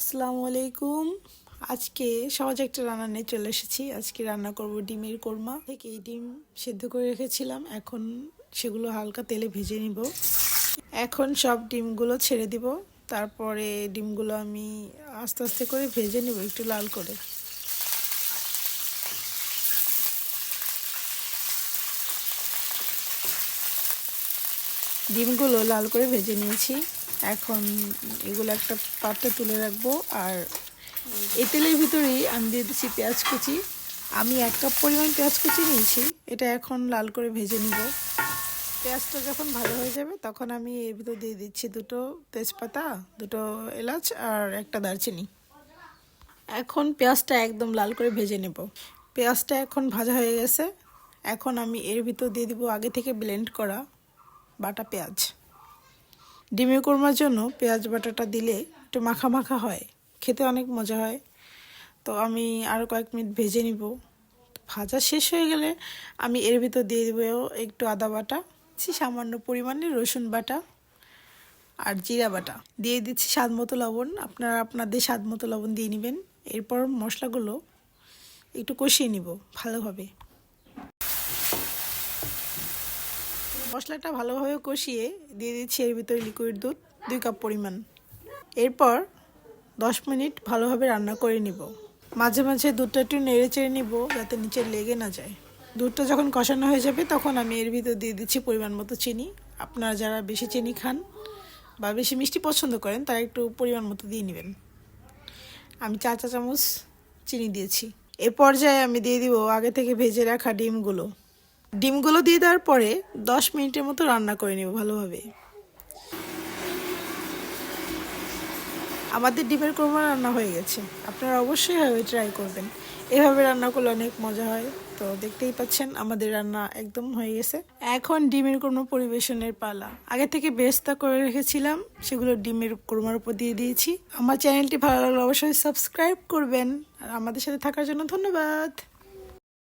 আসসালামু আলাইকুম। আজকে সহজ একটা রান্না নিয়ে চলে এসেছি। আজকে রান্না করব ডিমের কোরমা। থেকে এই ডিম সেদ্ধ করে রেখেছিলাম, এখন সেগুলো হালকা তেলে ভেজে নিব। এখন সব ডিমগুলো ছেড়ে দিব, তারপরে ডিমগুলো আমি আস্তে আস্তে করে ভেজে নিব একটু লাল করে। ডিমগুলো লাল করে ভেজে নিয়েছি। এখন এগুলো একটা পাত্রে তুলে রাখবো। আর এই তেলের ভিতরেই আমি দিয়ে দিচ্ছি পেঁয়াজ কুচি। আমি 1 কাপ পরিমাণ পেঁয়াজ কুচি নিয়েছি। এটা এখন লাল করে ভেজে নিব। পেঁয়াজটা যখন ভালো হয়ে যাবে তখন আমি এর ভিতর দিয়ে দিচ্ছি 2টো তেজপাতা, 2টো এলাচ আর একটা দারচিনি। এখন পেঁয়াজটা একদম লাল করে ভেজে নেব। পেঁয়াজটা এখন ভাজা হয়ে গেছে। এখন আমি এর ভিতর দিয়ে দিব আগে থেকে ব্লেন্ড করা বাটা পেঁয়াজ। ডিমের কোরমার জন্য পেঁয়াজ বাটাটা দিলে একটু মাখা মাখা হয়, খেতে অনেক মজা হয়। তো আমি আরও কয়েক মিনিট ভেজে নিব। ভাজা শেষ হয়ে গেলে আমি এর ভিতর দিয়ে দেবো একটু আদা বাটা, সামান্য পরিমাণে রসুন বাটা আর জিরা বাটা। দিয়ে দিচ্ছি স্বাদ মতো লবণ। আপনারা আপনাদের স্বাদ মতো লবণ দিয়ে নেবেন। এরপর মশলাগুলো একটু কষিয়ে নিব ভালোভাবে। মশলাটা ভালোভাবে কষিয়ে দিয়ে দিচ্ছি এর ভিতরে লিকুইড দুধ 2 কাপ পরিমাণ। এরপর 10 মিনিট ভালোভাবে রান্না করে নিব। মাঝে মাঝে দুধটা একটু নেড়ে চেড়ে নিব যাতে নিচে লেগে না যায়। দুধটা যখন কষানো হয়ে যাবে তখন আমি এর ভিতর দিয়ে দিচ্ছি পরিমাণ মতো চিনি। আপনারা যারা বেশি চিনি খান বা বেশি মিষ্টি পছন্দ করেন তারা একটু পরিমাণ মতো দিয়ে নেবেন। আমি 4 চা চামচ চিনি দিয়েছি। এ পর্যায়ে আমি দিয়ে দিব আগে থেকে ভেজে রাখা ডিমগুলো দিয়ে দেওয়ার পরে 10 মিনিটের মতো রান্না করে নেব ভালোভাবে। আমাদের ডিমের কোরমা রান্না হয়ে গেছে। আপনারা অবশ্যই এভাবে ট্রাই করবেন। এভাবে রান্না করলে অনেক মজা হয়। তো দেখতেই পাচ্ছেন আমাদের রান্না একদম হয়ে গেছে। এখন ডিমের কোরমা পরিবেশনের পালা। আগে থেকে বেরেস্তা করে রেখেছিলাম, সেগুলো ডিমের কোরমার উপর দিয়ে দিয়েছি। আমার চ্যানেলটি ভালো লাগলে অবশ্যই সাবস্ক্রাইব করবেন। আর আমাদের সাথে থাকার জন্য ধন্যবাদ।